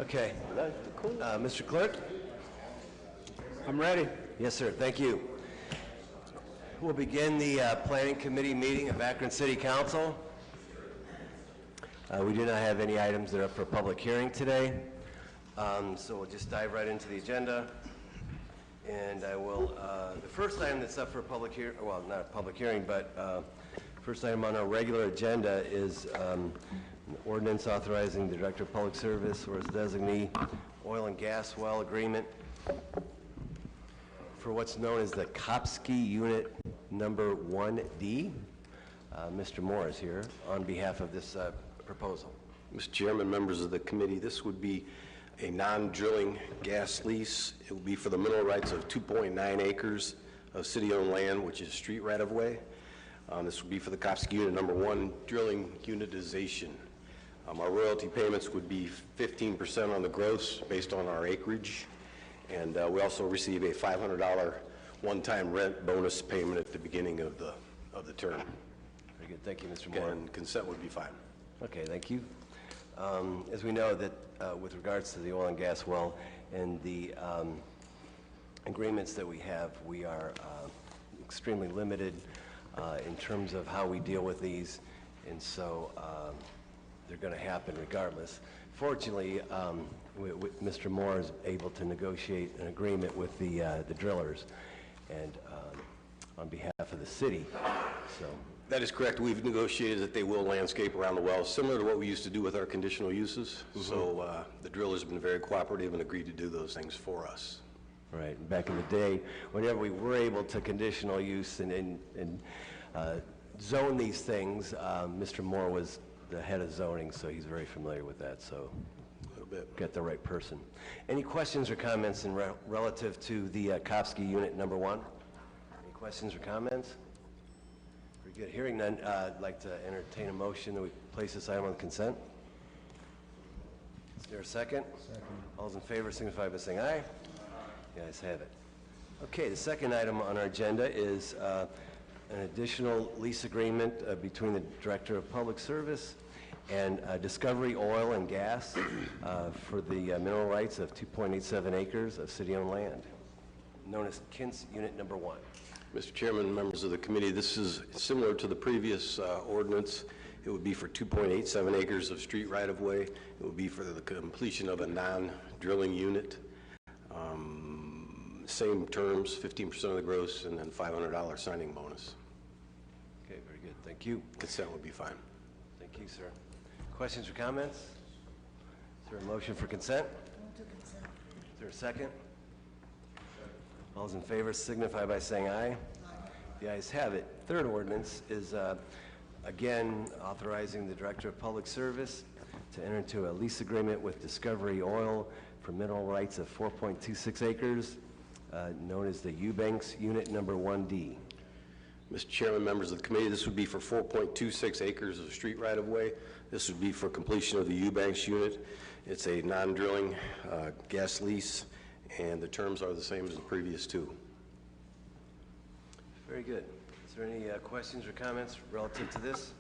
Okay. Mr. Clerk? I'm ready. Yes, sir. Thank you. We'll begin the Planning Committee meeting of Akron City Council. We do not have any items that are up for public hearing today, so we'll just dive right into the agenda. And I will, the first item that's up for a public hearing, well, not a public hearing, but first item on our regular agenda is an ordinance authorizing the Director of Public Service or his designee oil and gas well agreement for what's known as the Kopsky Unit Number 1D. Mr. Moore is here on behalf of this proposal. Mr. Chairman, members of the committee, this would be a non-drilling gas lease. It will be for the mineral rights of 2.9 acres of city-owned land, which is street right-of-way. This would be for the Kopsky Unit Number 1 drilling unitization. Our royalty payments would be 15% on the gross based on our acreage, and we also receive a $500 one-time rent bonus payment at the beginning of the term. Very good. Thank you, Mr. Moore. And consent would be fine. Okay, thank you. As we know that with regards to the oil and gas well and the agreements that we have, we are extremely limited in terms of how we deal with these, and so they're going to happen regardless. Fortunately, Mr. Moore is able to negotiate an agreement with the drillers and on behalf of the city. So. That is correct. We've negotiated that they will landscape around the wells, similar to what we used to do with our conditional uses. Mm-hmm. So the drillers have been very cooperative and agreed to do those things for us. Right. Back in the day, whenever we were able to conditional use and zone these things, Mr. Moore was the head of zoning, so he's very familiar with that. So a little bit. Get the right person. Any questions or comments relative to the Kopsky Unit Number 1? Any questions or comments? Very good. Hearing none, I'd like to entertain a motion that we place this item on consent. Is there a second? Second. All those in favor signify by saying aye. The ayes have it. Okay, the second item on our agenda is an additional lease agreement between the Director of Public Service and Discovery Oil and Gas for the mineral rights of 2.87 acres of city-owned land, known as KINS Unit Number 1. Mr. Chairman, members of the committee, this is similar to the previous ordinance. It would be for 2.87 acres of street right-of-way. It would be for the completion of a non-drilling unit. Same terms, 15% of the gross, and then $500 signing bonus. Okay, very good. Thank you. Consent would be fine. Thank you, sir. Questions or comments? Is there a motion for consent? Move to consent. Is there a second? All those in favor signify by saying aye. Aye. The ayes have it. Third ordinance is, again, authorizing the Director of Public Service to enter into a lease agreement with Discovery Oil for mineral rights of 4.26 acres, known as the Eubanks Unit Number 1D. Mr. Chairman, members of the committee, this would be for 4.26 acres of street right-of-way. This would be for completion of the Eubanks unit. It's a non-drilling gas lease, and the terms are the same as the previous two. Very good. Is there any questions or comments relative to this?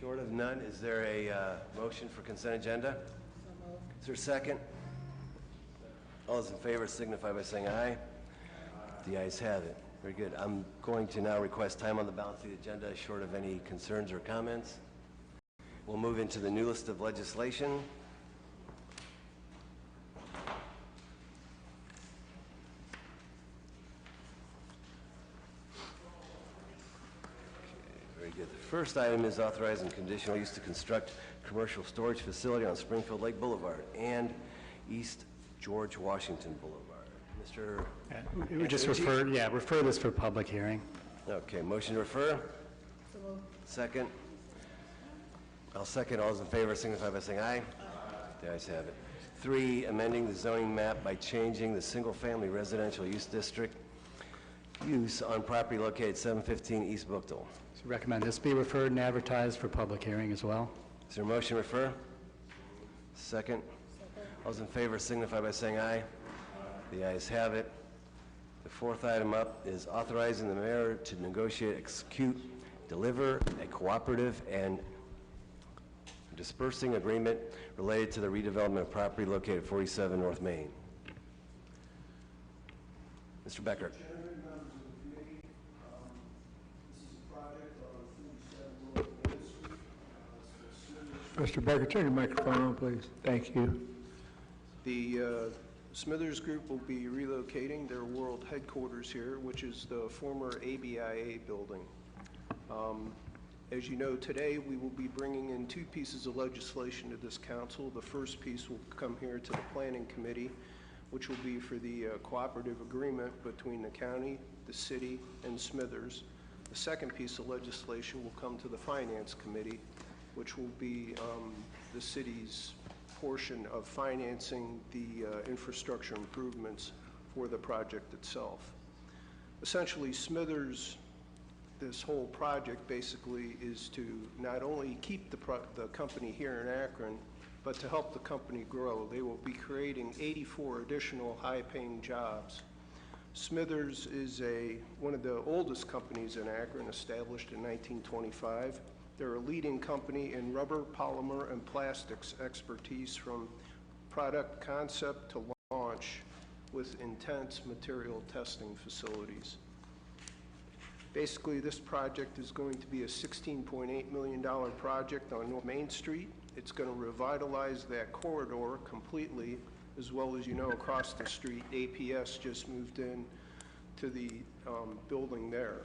Short of none, is there a motion for consent agenda? So moved. Is there a second? All those in favor signify by saying aye. The ayes have it. Very good. I'm going to now request time on the balance of the agenda, short of any concerns or comments. We'll move into the new list of legislation. Very good. The first item is authorizing conditional use to construct commercial storage facility on Springfield Lake Boulevard and East George Washington Boulevard. Mr. We would just refer this for public hearing. Okay, motion to refer? So moved. Second? I'll second. All those in favor signify by saying aye. Aye. The ayes have it. 3, amending the zoning map by changing the single-family residential use district use on property located 715 East Bookdale. So recommend this be referred and advertised for public hearing as well. Is there a motion to refer? Second? All those in favor signify by saying aye. The ayes have it. The fourth item up is authorizing the mayor to negotiate, execute, deliver a cooperative and dispersing agreement related to the redevelopment of property located at 47 North Main. Mr. Becker. Chairman, members of the committee, this is a project on 47 North Main Street. Mr. Becker, turn your microphone on, please. Thank you. The Smithers Group will be relocating their world headquarters here, which is the former ABIA building. As you know, today we will be bringing in two pieces of legislation to this council. The first piece will come here to the Planning Committee, which will be for the cooperative agreement between the county, the city, and Smithers. The second piece of legislation will come to the Finance Committee, which will be the city's portion of financing the infrastructure improvements for the project itself. Essentially, Smithers, this whole project basically is to not only keep the company here in Akron, but to help the company grow. They will be creating 84 additional high-paying jobs. Smithers is one of the oldest companies in Akron, established in 1925. They're a leading company in rubber, polymer, and plastics expertise from product concept to launch with intense material testing facilities. Basically, this project is going to be a $16.8 million project on North Main Street. It's going to revitalize that corridor completely, as well as, you know, across the street, APS just moved in to the building there.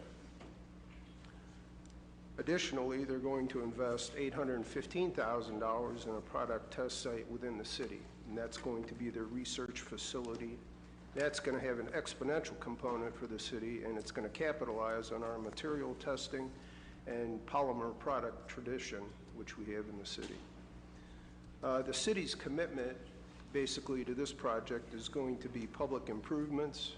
Additionally, they're going to invest $815,000 in a product test site within the city, and that's going to be their research facility. That's going to have an exponential component for the city, and it's going to capitalize on our material testing and polymer product tradition, which we have in the city. The city's commitment, basically, to this project is going to be public improvements,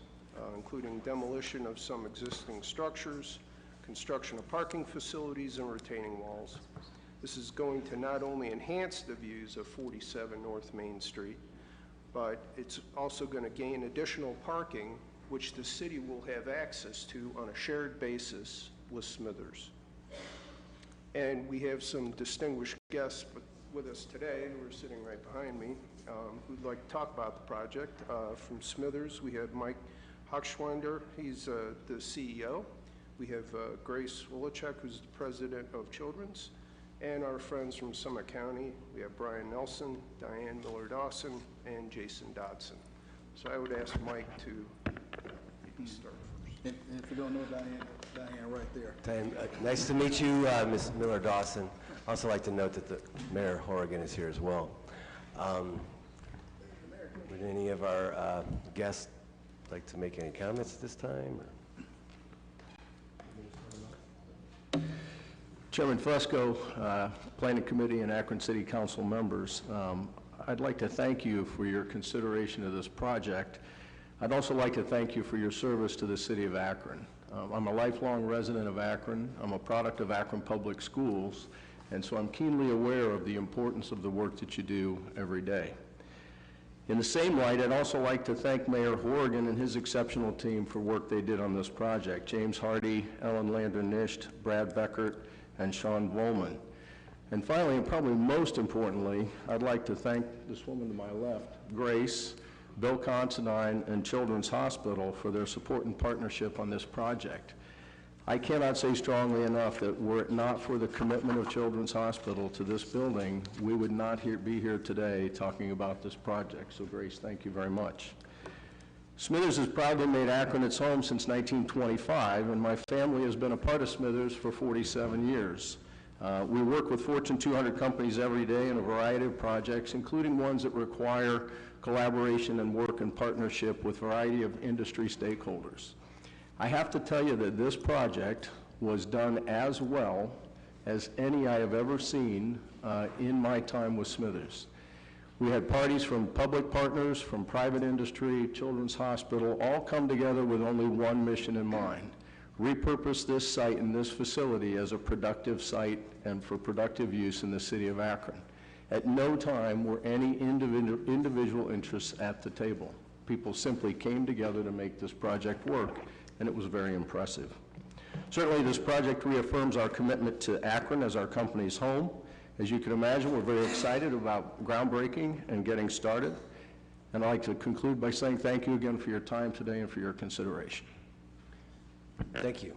including demolition of some existing structures, construction of parking facilities, and retaining walls. This is going to not only enhance the views of 47 North Main Street, but it's also going to gain additional parking, which the city will have access to on a shared basis with Smithers. And we have some distinguished guests with us today who are sitting right behind me who'd like to talk about the project. From Smithers, we have Mike Hochschwender. He's the CEO. We have Grace Wolichek, who's the president of Children's, and our friends from Summit County. We have Brian Nelson, Diane Miller-Dawson, and Jason Dodson. So I would ask Mike to start first. If you don't know Diane right there. Diane, nice to meet you, Ms. Miller-Dawson. I'd also like to note that the Mayor Horrigan is here as well. Would any of our guests like to make any comments at this time? Chairman Fusco, Planning Committee, and Akron City Council members, I'd like to thank you for your consideration of this project. I'd also like to thank you for your service to the city of Akron. I'm a lifelong resident of Akron. I'm a product of Akron Public Schools, and so I'm keenly aware of the importance of the work that you do every day. In the same light, I'd also like to thank Mayor Horrigan and his exceptional team for work they did on this project. James Hardy, Ellen Lander-Nisht, Brad Beckert, and Sean Volman. And finally, and probably most importantly, I'd like to thank this woman to my left, Grace, Bill Considine, and Children's Hospital for their support and partnership on this project. I cannot say strongly enough that were it not for the commitment of Children's Hospital to this building, we would not be here today talking about this project. So Grace, thank you very much. Smithers has proudly made Akron its home since 1925, and my family has been a part of Smithers for 47 years. We work with Fortune 200 companies every day in a variety of projects, including ones that require collaboration and work in partnership with a variety of industry stakeholders. I have to tell you that this project was done as well as any I have ever seen in my time with Smithers. We had parties from public partners, from private industry, Children's Hospital, all come together with only one mission in mind: repurpose this site and this facility as a productive site and for productive use in the city of Akron. At no time were any individual interests at the table. People simply came together to make this project work, and it was very impressive. Certainly, this project reaffirms our commitment to Akron as our company's home, As you can imagine, we're very excited about groundbreaking and getting started. And I'd like to conclude by saying thank you again for your time today and for your consideration. Thank you.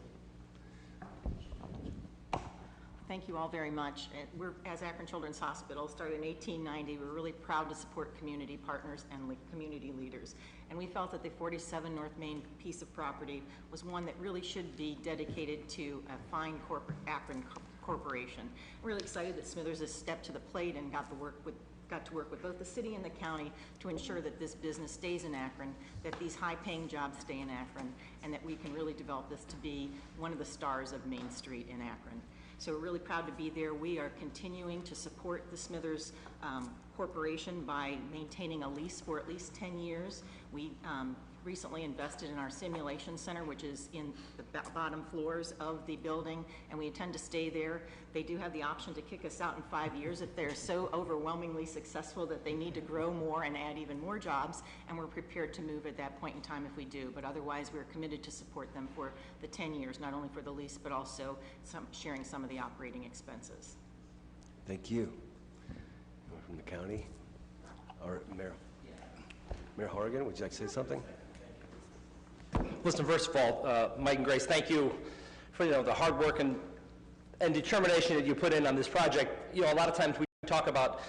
Thank you all very much. We're, as Akron Children's Hospital, started in 1890. We're really proud to support community partners and community leaders. And we felt that the 47 North Main piece of property was one that really should be dedicated to a fine corporate Akron corporation. I'm really excited that Smithers has stepped to the plate and got to work with both the city and the county to ensure that this business stays in Akron, that these high-paying jobs stay in Akron, and that we can really develop this to be one of the stars of Main Street in Akron. So we're really proud to be there. We are continuing to support the Smithers Corporation by maintaining a lease for at least 10 years. We recently invested in our simulation center, which is in the bottom floors of the building, and we intend to stay there. They do have the option to kick us out in 5 years if they're so overwhelmingly successful that they need to grow more and add even more jobs, and we're prepared to move at that point in time if we do. But otherwise, we're committed to support them for the 10 years, not only for the lease, but also sharing some of the operating expenses. Thank you. Anyone from the county? Or Mayor Horrigan, would you like to say something? Listen, first of all, Mike and Grace, thank you for the hard work and determination that you put in on this project. A lot of times we talk about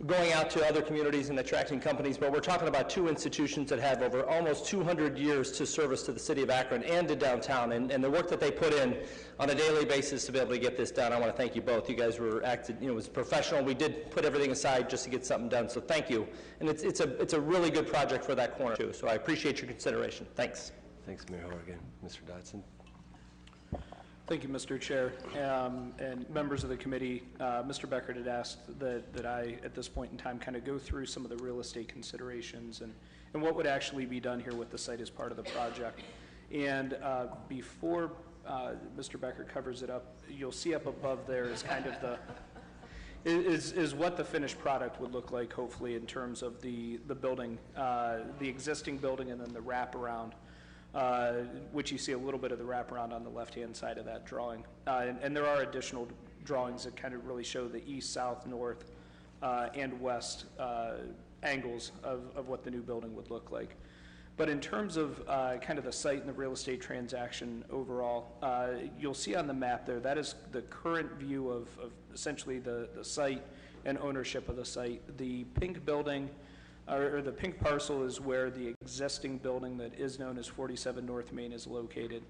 going out to other communities and attracting companies, but we're talking about two institutions that have over almost 200 years to service to the city of Akron and to downtown, and the work that they put in on a daily basis to be able to get this done. I want to thank you both. You guys were it was professional. We did put everything aside just to get something done, so thank you. And it's a really good project for that corner too, so I appreciate your consideration. Thanks. Thanks, Mayor Horrigan. Mr. Dodson? Thank you, Mr. Chair, and members of the committee. Mr. Becker had asked that I, at this point in time, kind of go through some of the real estate considerations and what would actually be done here with the site as part of the project. And before Mr. Becker covers it up, you'll see up above there is kind of is what the finished product would look like, hopefully, in terms of the building, the existing building, and then the wraparound. Which you see a little bit of the wraparound on the left-hand side of that drawing. And there are additional drawings that kind of really show the east, south, north, and west angles of what the new building would look like. But in terms of kind of the site and the real estate transaction overall, you'll see on the map there, that is the current view of essentially the site and ownership of the site. The pink building, or the pink parcel, is where the existing building that is known as 47 North Main is located.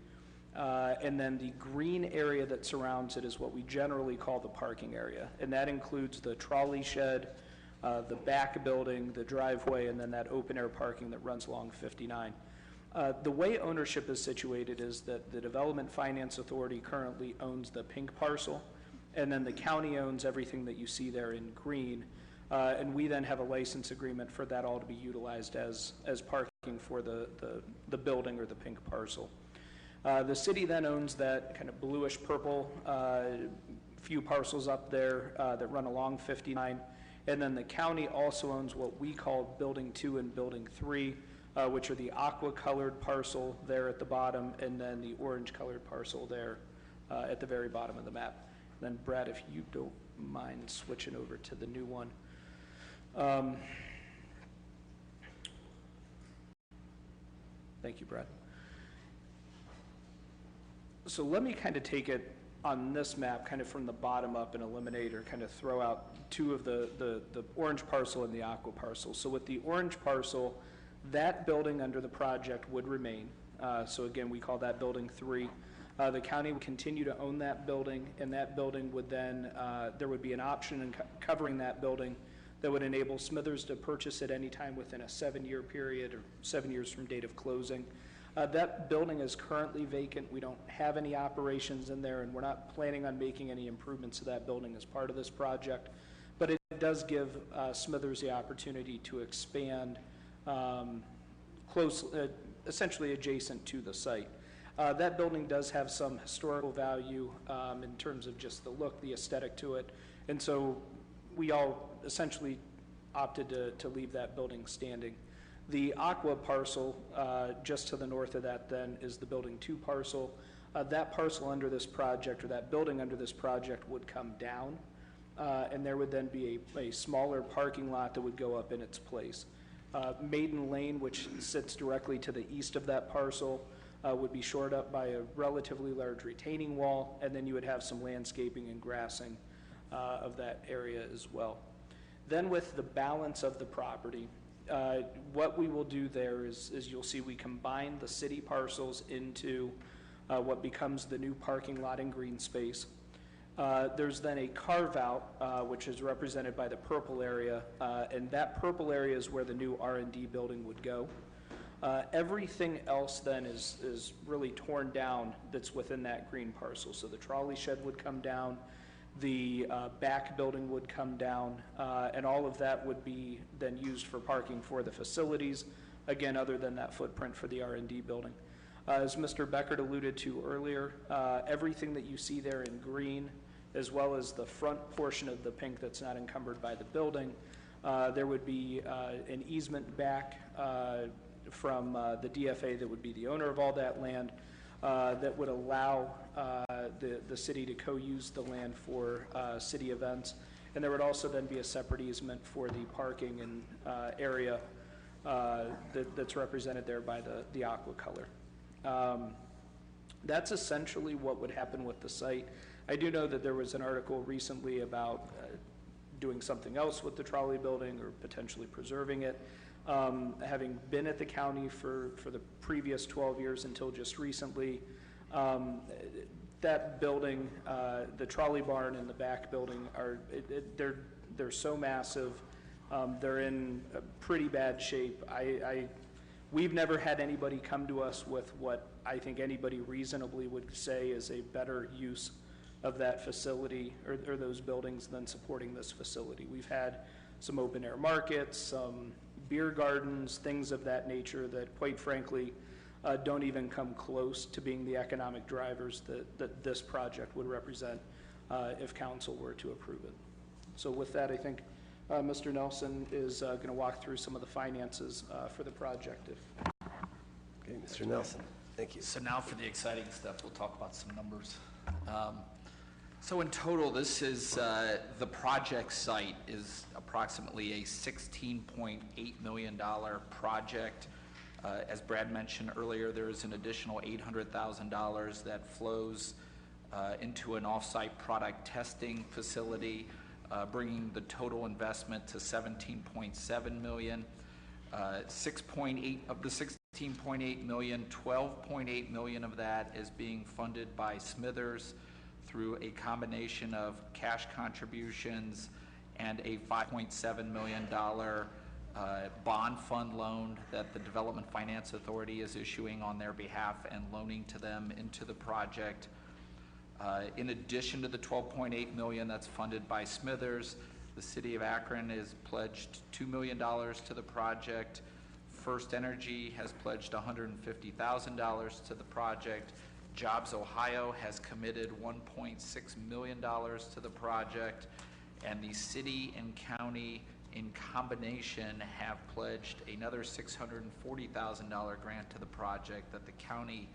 And then the green area that surrounds it is what we generally call the parking area. And that includes the trolley shed, the back building, the driveway, and then that open air parking that runs along 59. The way ownership is situated is that the Development Finance Authority currently owns the pink parcel, and then the county owns everything that you see there in green. And we then have a license agreement for that all to be utilized as parking for the building or the pink parcel. The city then owns that kind of bluish purple few parcels up there that run along 59. And then the county also owns what we call Building 2 and Building 3, which are the aqua colored parcel there at the bottom, and then the orange colored parcel there at the very bottom of the map. And then Brad, if you don't mind switching over to the new one. Thank you, Brad. So let me kind of take it on this map kind of from the bottom up and eliminate or kind of throw out two of the orange parcel and the aqua parcel. So with the orange parcel, that building under the project would remain. So again, we call that Building 3. The county would continue to own that building, and that building would then, there would be an option in covering that building that would enable Smithers to purchase at any time within a 7-year period or 7 years from date of closing. That building is currently vacant. We don't have any operations in there, and we're not planning on making any improvements to that building as part of this project. But it does give Smithers the opportunity to expand essentially adjacent to the site. That building does have some historical value in terms of just the look, the aesthetic to it, and so we all essentially opted to leave that building standing. The aqua parcel, just to the north of that then, is the Building 2 parcel. That parcel under this project, or that building under this project, would come down. and there would then be a smaller parking lot that would go up in its place. Maiden Lane, which sits directly to the east of that parcel, would be shored up by a relatively large retaining wall, and then you would have some landscaping and grassing of that area as well. Then with the balance of the property, what we will do there is you'll see we combine the city parcels into what becomes the new parking lot and green space. There's then a carve-out, which is represented by the purple area, and that purple area is where the new R&D building would go. Everything else then is really torn down that's within that green parcel. So the trolley shed would come down, the back building would come down, and all of that would be then used for parking for the facilities, again, other than that footprint for the R&D building. As Mr. Beckert alluded to earlier, everything that you see there in green, as well as the front portion of the pink that's not encumbered by the building, there would be an easement back from the DFA that would be the owner of all that land that would allow the city to co-use the land for city events. And there would also then be a separate easement for the parking and area that's represented there by the aqua color. That's essentially what would happen with the site. I do know that there was an article recently about doing something else with the trolley building or potentially preserving it. Having been at the county for the previous 12 years until just recently, that building, the trolley barn and the back building they're so massive. They're in a pretty bad shape. We've never had anybody come to us with what I think anybody reasonably would say is a better use of that facility or those buildings than supporting this facility. We've had some open air markets, some beer gardens, things of that nature that quite frankly don't even come close to being the economic drivers that this project would represent if council were to approve it. So with that, I think Mr. Nelson is going to walk through some of the finances for the project. Okay, Mr. Nelson, thank you. So now for the exciting stuff, we'll talk about some numbers. So in total, this is, the project site is approximately a $16.8 million project. As Brad mentioned earlier, there is an additional $800,000 that flows into an off-site product testing facility, bringing the total investment to $17.7 million. 6.8 of the 16.8 million, 12.8 million of that is being funded by Smithers through a combination of cash contributions and a $5.7 million bond fund loan that the Development Finance Authority is issuing on their behalf and loaning to them into the project. In addition to the 12.8 million that's funded by Smithers, the City of Akron has pledged $2 million to the project. First Energy has pledged $150,000 to the project. Jobs Ohio has committed $1.6 million to the project, and the city and county in combination have pledged another $640,000 grant to the project that the county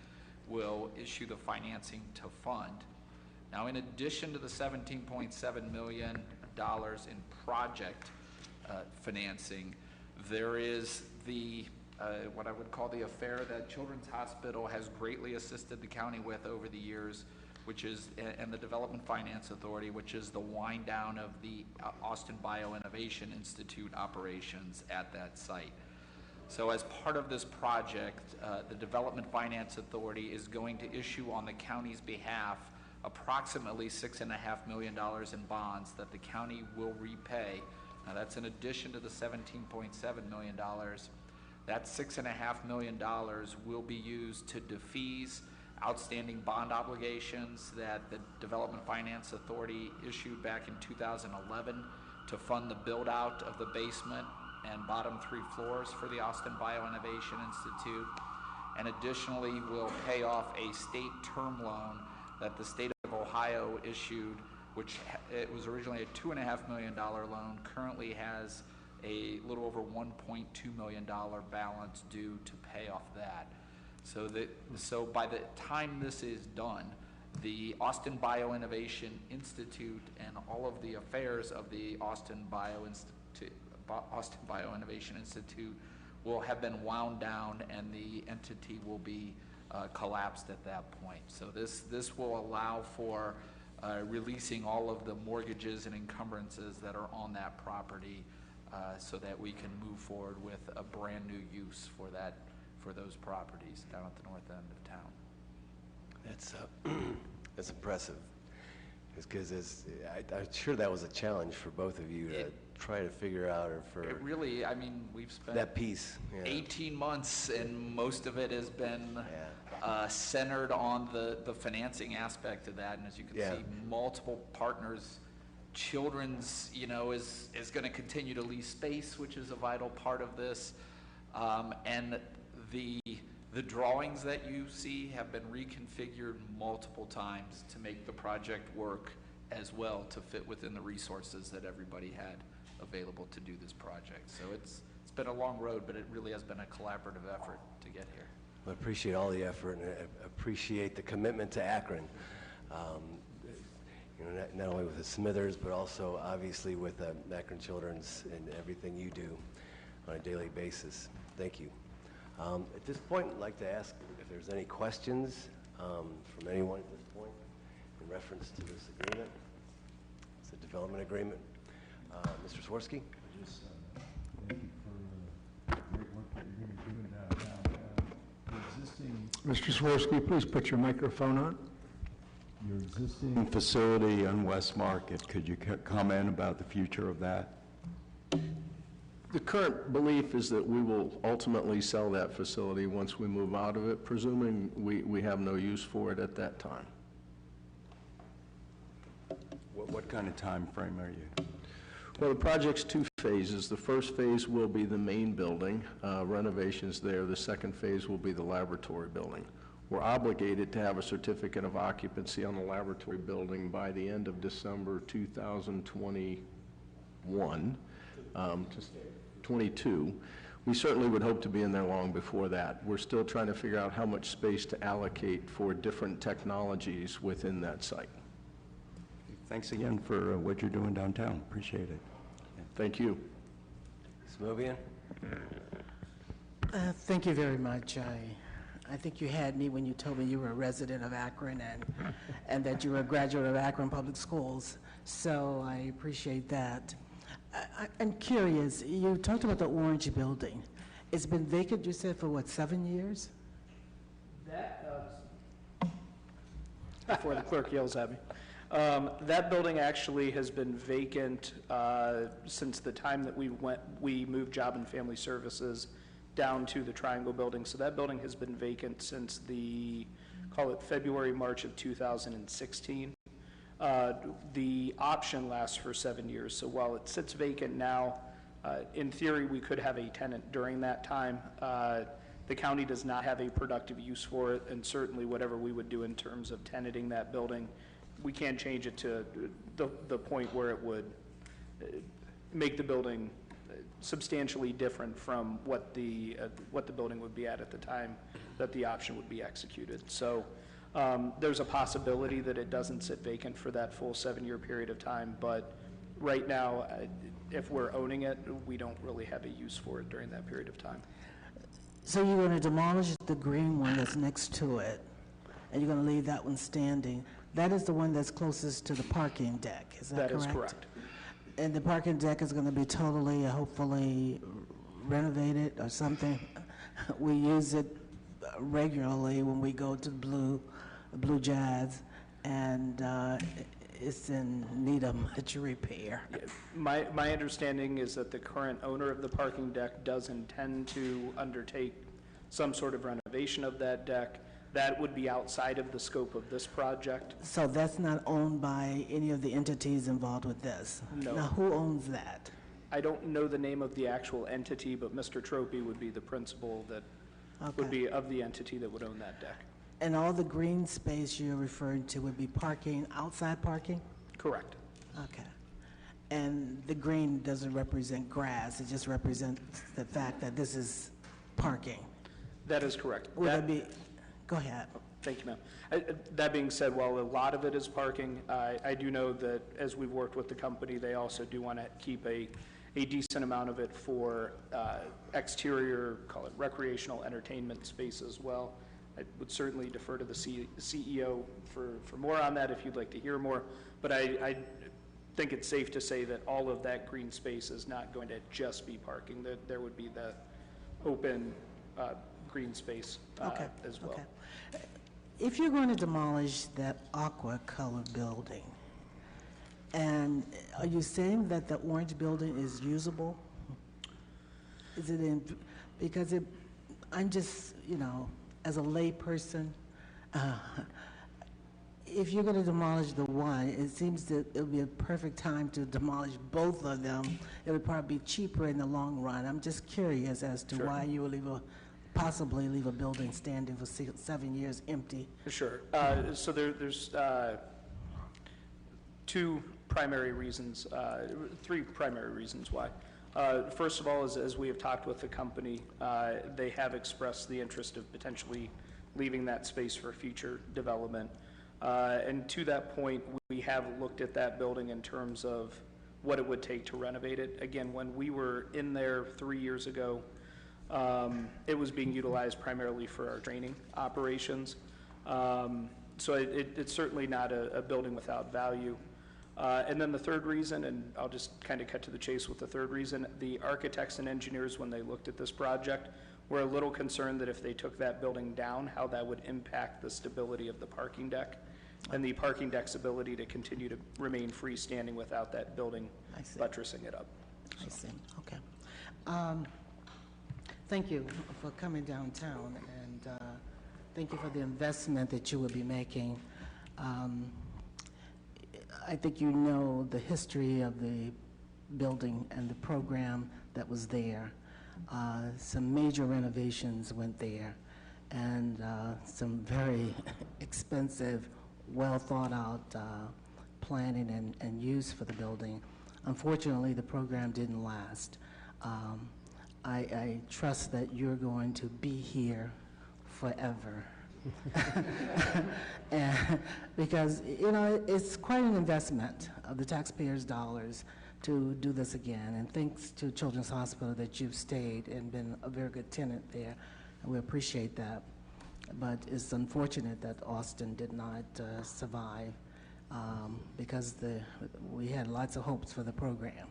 will issue the financing to fund. Now, in addition to the $17.7 million in project financing, there is the what I would call the affair that Children's Hospital has greatly assisted the county with over the years, which is, and the Development Finance Authority, which is the wind down of the Austin Bioinnovation Institute operations at that site. So as part of this project, the Development Finance Authority is going to issue on the county's behalf approximately $6.5 million in bonds that the county will repay. Now that's in addition to the $17.7 million. That $6.5 million will be used to defease outstanding bond obligations that the Development Finance Authority issued back in 2011 to fund the build out of the basement and bottom 3 floors for the Austin Bioinnovation Institute. And additionally, will pay off a state term loan that the state of Ohio issued, which it was originally a $2.5 million loan, currently has a little over $1.2 million balance due to pay off that. So by the time this is done, The Austin Bioinnovation Institute and all of the affairs of the Austin Bioinnovation Institute will have been wound down, and the entity will be collapsed at that point. So this will allow for releasing all of the mortgages and encumbrances that are on that property, so that we can move forward with a brand new use for those properties down at the north end of town. That's impressive. Because I'm sure that was a challenge for both of you to try to figure out, or for It really, I mean, we've spent that piece. Yeah. 18 months, and most of it has been centered on the financing aspect of that. And as you can see, multiple partners. Children's, is going to continue to lease space, which is a vital part of this. And the drawings that you see have been reconfigured multiple times to make the project work as well, to fit within the resources that everybody had available to do this project. So it's been a long road, but it really has been a collaborative effort to get here. I appreciate all the effort, and I appreciate the commitment to Akron. Not only with the Smithers, but also obviously with Akron Children's and everything you do on a daily basis. Thank you. At this point, I'd like to ask if there's any questions from anyone at this point in reference to this agreement. It's a development agreement. Mr. Swirsky? Just thank you for the great work that you're going to be doing downtown. The existing, Mr. Swirsky, please put your microphone on. your existing facility on West Market, could you comment about the future of that? The current belief is that we will ultimately sell that facility once we move out of it, presuming we have no use for it at that time. What kind of time frame are you? Well, the project's two phases. The first phase will be the main building, renovations there. The second phase will be the laboratory building. We're obligated to have a certificate of occupancy on the laboratory building by the end of December 2021, 22. We certainly would hope to be in there long before that. We're still trying to figure out how much space to allocate for different technologies within that site. Thanks again for what you're doing downtown. Appreciate it. Thank you. Smovian? Thank you very much. I think you had me when you told me you were a resident of Akron and that you were a graduate of Akron Public Schools. So I appreciate that. I'm curious, you talked about the Orange Building. It's been vacant, you said, for what, 7 years? Before the clerk yells at me. That building actually has been vacant since the time that we moved Job and Family Services down to the Triangle Building. So that building has been vacant since call it February, March of 2016. The option lasts for 7 years. So while it sits vacant now, in theory, we could have a tenant during that time. The county does not have a productive use for it, and certainly whatever we would do in terms of tenanting that building, we can't change it to the point where it would make the building substantially different from what the building would be at the time that the option would be executed. So there's a possibility that it doesn't sit vacant for that full 7-year period of time, but right now, if we're owning it, we don't really have a use for it during that period of time. So you're going to demolish the green one that's next to it, and you're going to leave that one standing. That is the one that's closest to the parking deck, is that correct? That is correct. And the parking deck is going to be totally, hopefully, renovated or something. We use it regularly when we go to Blue Jazz, and it's in need of much repair. Yeah, my understanding is that the current owner of the parking deck does intend to undertake some sort of renovation of that deck. That would be outside of the scope of this project. So that's not owned by any of the entities involved with this? No. Now, who owns that? I don't know the name of the actual entity, but Mr. Tropey would be the principal that would be of the entity that would own that deck. And all the green space you're referring to would be parking, outside parking? Correct. Okay. And the green doesn't represent grass, it just represents the fact that this is parking? That is correct. Would it be, go ahead. Thank you, ma'am. That being said, while a lot of it is parking, I do know that as we've worked with the company, they also do want to keep a decent amount of it for exterior, call it recreational entertainment space as well. I would certainly defer to the CEO for more on that if you'd like to hear more, but I think it's safe to say that all of that green space is not going to just be parking, that there would be the open green space as well. Okay. If you're going to demolish that aqua color building, and are you saying that the orange building is usable? Is it in, because I'm just, as a lay person, if you're going to demolish the one, it seems that it would be a perfect time to demolish both of them. It would probably be cheaper in the long run. I'm just curious as to why you would possibly leave a building standing for 7 years empty. Sure. So there's three primary reasons why. First of all, as we have talked with the company, they have expressed the interest of potentially leaving that space for future development. And to that point, we have looked at that building in terms of what it would take to renovate it. Again, when we were in there 3 years ago, it was being utilized primarily for our training operations. So it's certainly not a building without value. And then the third reason, and I'll just kind of cut to the chase with the third reason, the architects and engineers, when they looked at this project, were a little concerned that if they took that building down, how that would impact the stability of the parking deck and the parking deck's ability to continue to remain freestanding without that building buttressing it up. I see. Okay. Thank you for coming downtown, and thank you for the investment that you will be making. I think you know the history of the building and the program that was there. Some major renovations went there, and some very expensive, well-thought-out planning and use for the building. Unfortunately, the program didn't last. I trust that you're going to be here forever. And because, it's quite an investment of the taxpayers' dollars to do this again. And thanks to Children's Hospital that you've stayed and been a very good tenant there. And we appreciate that. But it's unfortunate that Austin did not survive because we had lots of hopes for the program.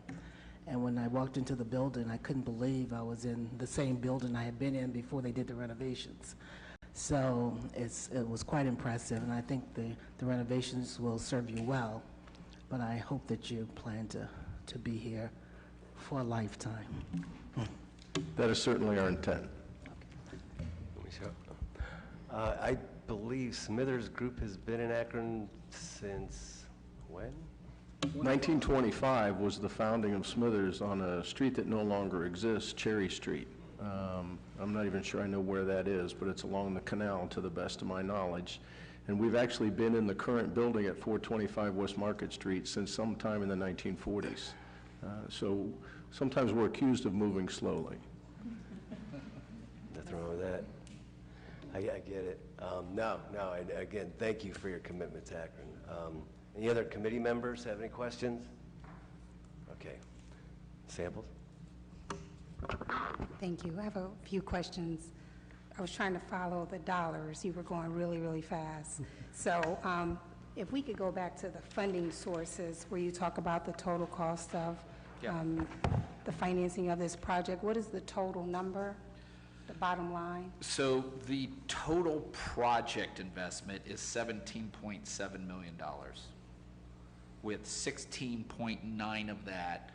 And when I walked into the building, I couldn't believe I was in the same building I had been in before they did the renovations. So it was quite impressive, and I think the renovations will serve you well. But I hope that you plan to be here for a lifetime. That is certainly our intent. Let me show. I believe Smithers Group has been in Akron since when? 1925 was the founding of Smithers on a street that no longer exists, Cherry Street. I'm not even sure I know where that is, but it's along the canal to the best of my knowledge. And we've actually been in the current building at 425 West Market Street since sometime in the 1940s. So sometimes we're accused of moving slowly. Nothing wrong with that. I get it. Again, thank you for your commitment to Akron. Any other committee members have any questions? Okay. Samples? Thank you. I have a few questions. I was trying to follow the dollars. You were going really, really fast. So if we could go back to the funding sources where you talk about the total cost of the financing of this project, what is the total number, the bottom line? So the total project investment is $17.7 million, with 16.9 of that,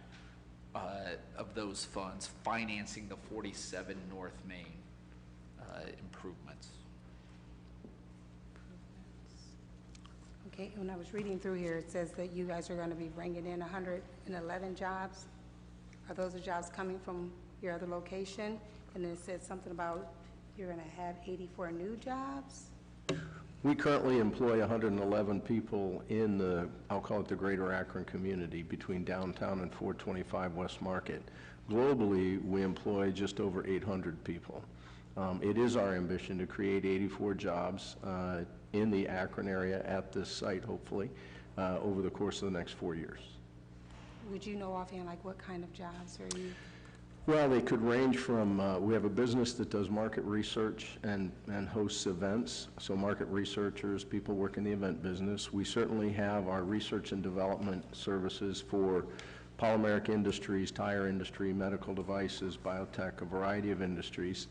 of those funds, financing the 47 North Main improvements. Okay, when I was reading through here, it says that you guys are going to be bringing in 111 jobs. Are those the jobs coming from your other location? And then it said something about you're going to have 84 new jobs? We currently employ 111 people in the, I'll call it the greater Akron community between downtown and 425 West Market. Globally, we employ just over 800 people. It is our ambition to create 84 jobs in the Akron area at this site, hopefully, over the course of the next 4 years. Would you know offhand, like, what kind of jobs are you? Well, they could range from, we have a business that does market research and hosts events, so market researchers, people work in the event business. We certainly have our research and development services for polymeric industries, tire industry, medical devices, biotech, a variety of industries.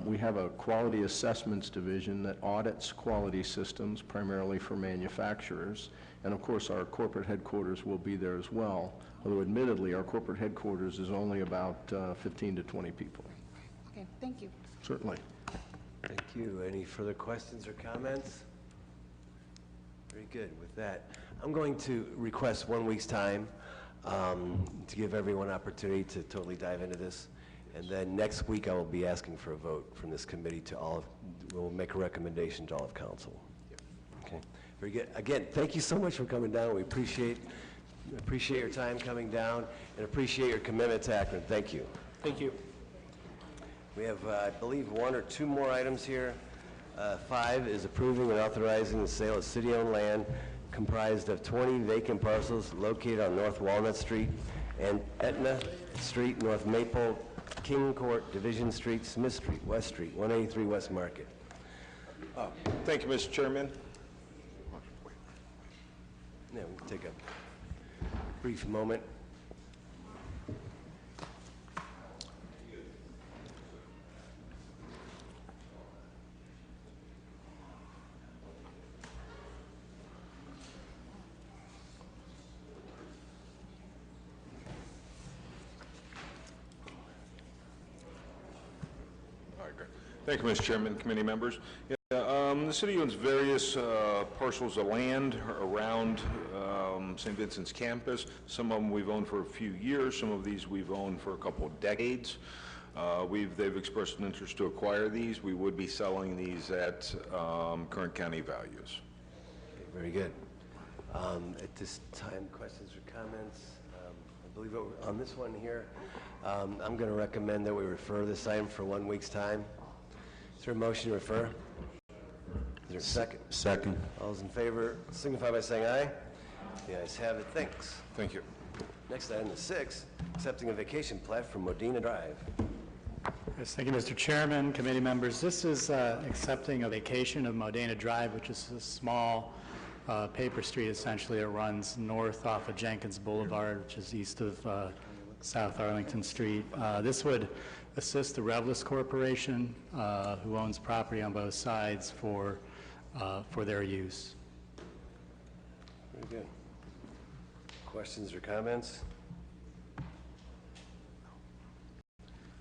We have a quality assessments division that audits quality systems, primarily for manufacturers. And of course, our corporate headquarters will be there as well, although admittedly, our corporate headquarters is only about 15 to 20 people. Okay, thank you. Certainly. Thank you. Any further questions or comments? Very good. With that, I'm going to request 1 week's time to give everyone an opportunity to totally dive into this. And then next week, I will be asking for a vote from this committee to all of, we'll make a recommendation to all of council. Okay, very good. Again, thank you so much for coming down. We appreciate your time coming down and appreciate your commitment to Akron. Thank you. Thank you. We have, I believe, 1 or 2 more items here. 5 is approving and authorizing the sale of city-owned land comprised of 20 vacant parcels located on North Walnut Street and Etna Street, North Maple, King Court, Division Street, Smith Street, West Street, 183 West Market. Thank you, Mr. Chairman. Yeah, we can take a brief moment. Thank you, Mr. Chairman, committee members. The city owns various parcels of land around St. Vincent's campus. Some of them we've owned for a few years. Some of these we've owned for a couple of decades. They've expressed an interest to acquire these. We would be selling these at current county values. Okay, very good. At this time, questions or comments? I believe on this one here, I'm going to recommend that we refer this item for 1 week's time. Is there a motion to refer? Is there a second? Second. All those in favor signify by saying aye. The ayes have it. Thanks. Thank you. Next item is 6, accepting a vacation plat from Modena Drive. Yes, thank you, Mr. Chairman, committee members. This is accepting a vacation of Modena Drive, which is a small paper street, essentially. It runs north off of Jenkins Boulevard, which is east of South Arlington Street. This would assist the Revlis Corporation, who owns property on both sides, for their use. Very good. Questions or comments?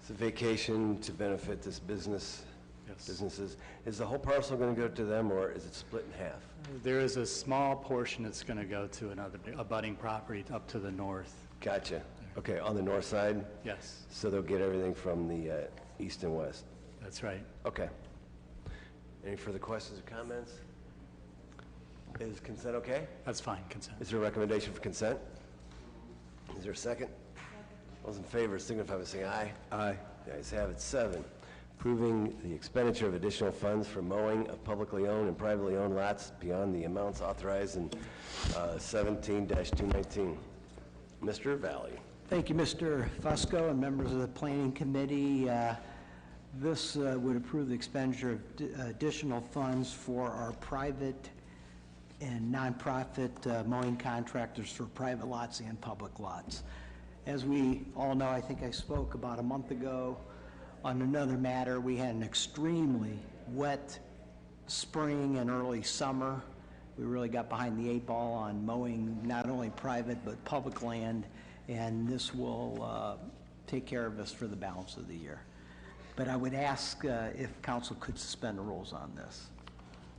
It's a vacation to benefit this business. Yes. Businesses. Is the whole parcel going to go to them, or is it split in half? There is a small portion that's going to go to another abutting property up to the north. Gotcha. Okay, on the north side? Yes, So they'll get everything from the east and west? that's right. Okay. Any further questions or comments? Is consent okay? That's fine, consent. Is there a recommendation for consent? Is there a second? All those in favor signify by saying aye. Aye. The ayes have it. 7, approving the expenditure of additional funds for mowing of publicly owned and privately owned lots beyond the amounts authorized in 17-219. Mr. Valley. Thank you, Mr. Fusco and members of the Planning Committee. This would approve the expenditure of additional funds for our private and nonprofit mowing contractors for private lots and public lots. As we all know, I think I spoke about a month ago on another matter. We had an extremely wet spring and early summer. We really got behind the 8 ball on mowing not only private but public land, and this will take care of us for the balance of the year. But I would ask if council could suspend the rules on this.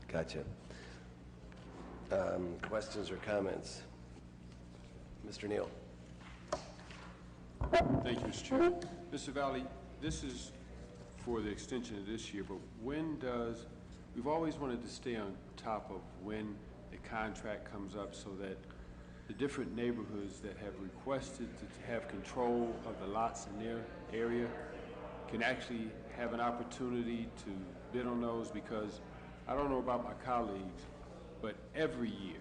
Gotcha. Questions or comments? Mr. Neal. Thank you, Mr. Chair. Mr. Valley, this is for the extension of this year, but when does, we've always wanted to stay on top of when the contract comes up so that the different neighborhoods that have requested to have control of the lots in their area can actually have an opportunity to bid on those, because I don't know about my colleagues, but every year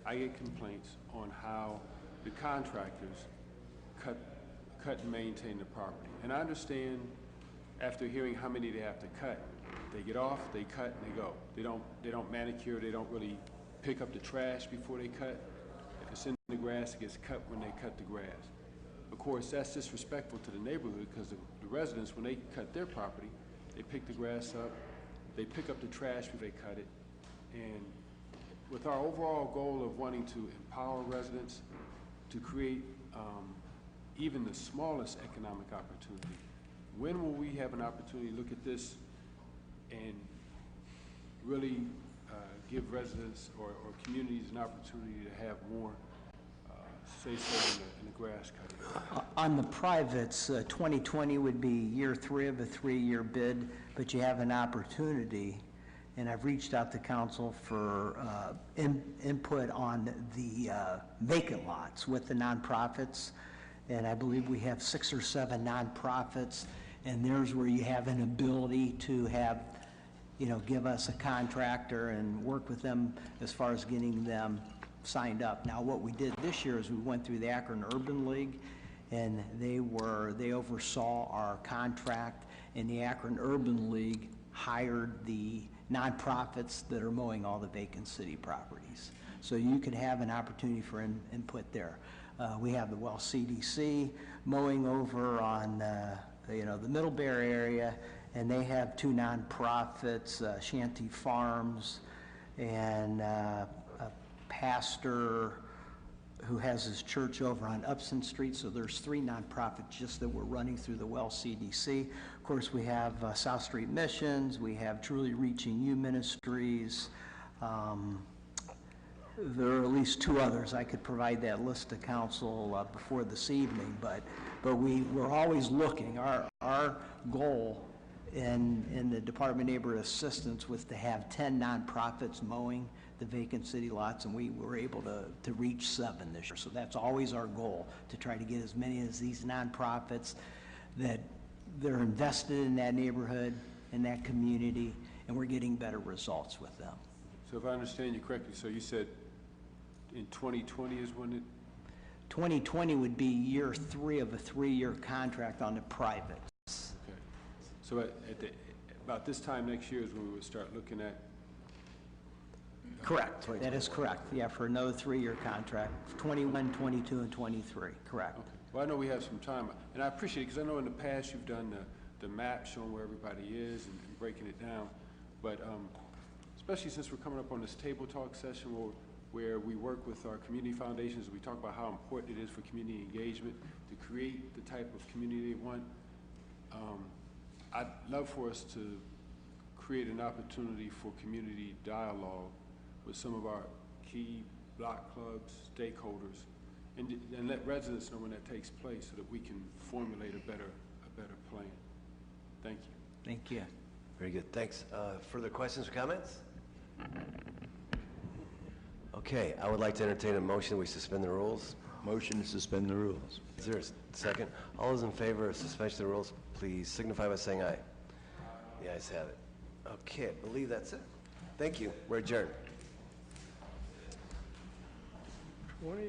I get complaints on how the contractors cut and maintain the property. And I understand, after hearing how many they have to cut, they get off, they cut, and they go. They don't manicure, they don't really pick up the trash before they cut. If it's in the grass, it gets cut when they cut the grass. Of course, that's disrespectful to the neighborhood, because the residents, when they cut their property, they pick the grass up, they pick up the trash before they cut it. And with our overall goal of wanting to empower residents to create even the smallest economic opportunity, when will we have an opportunity to look at this and really give residents or communities an opportunity to have more say-so in the grass cutting? On the privates, 2020 would be year 3 of a 3-year bid, but you have an opportunity, and I've reached out to council for input on the vacant lots with the nonprofits, and I believe we have 6 or 7 nonprofits, and there's where you have an ability to have, give us a contractor and work with them as far as getting them signed up. Now, what we did this year is we went through the Akron Urban League, and they oversaw our contract, and the Akron Urban League hired the nonprofits that are mowing all the vacant city properties. So you could have an opportunity for input there. We have the Well CDC mowing over on the Middlebury area, and they have 2 nonprofits, Shanty Farms and a pastor who has his church over on Upson Street. So there's 3 nonprofits just that we're running through the Well CDC. Of course, we have South Street Missions, we have Truly Reaching You Ministries. There are at least 2 others. I could provide that list to council before this evening, but we're always looking. Our goal in the Department of Neighborhood Assistance was to have 10 nonprofits mowing the vacant city lots, and we were able to reach 7 this year. So that's always our goal, to try to get as many as these nonprofits that they're invested in that neighborhood, in that community, and we're getting better results with them. So if I understand you correctly, so you said in 2020 is when it? 2020 would be year 3 of a 3-year contract on the privates. Okay. So about this time next year is when we would start looking at? Correct. That is correct. Yeah, for another 3-year contract, 21, 22, and 23. Correct. Okay. Well, I know we have some time, and I appreciate it, because I know in the past you've done the map showing where everybody is and breaking it down, but especially since we're coming up on this table talk session where we work with our community foundations, we talk about how important it is for community engagement to create the type of community they want. I'd love for us to create an opportunity for community dialogue with some of our key block clubs, stakeholders, and let residents know when that takes place so that we can formulate a better plan. Thank you. Thank you. Very good, thanks. Further questions or comments? Okay, I would like to entertain a motion we suspend the rules. Motion to suspend the rules. Is there a second? All those in favor of suspension of the rules, please signify by saying aye. The ayes have it. Okay, I believe that's it. Thank you. We're adjourned. 20.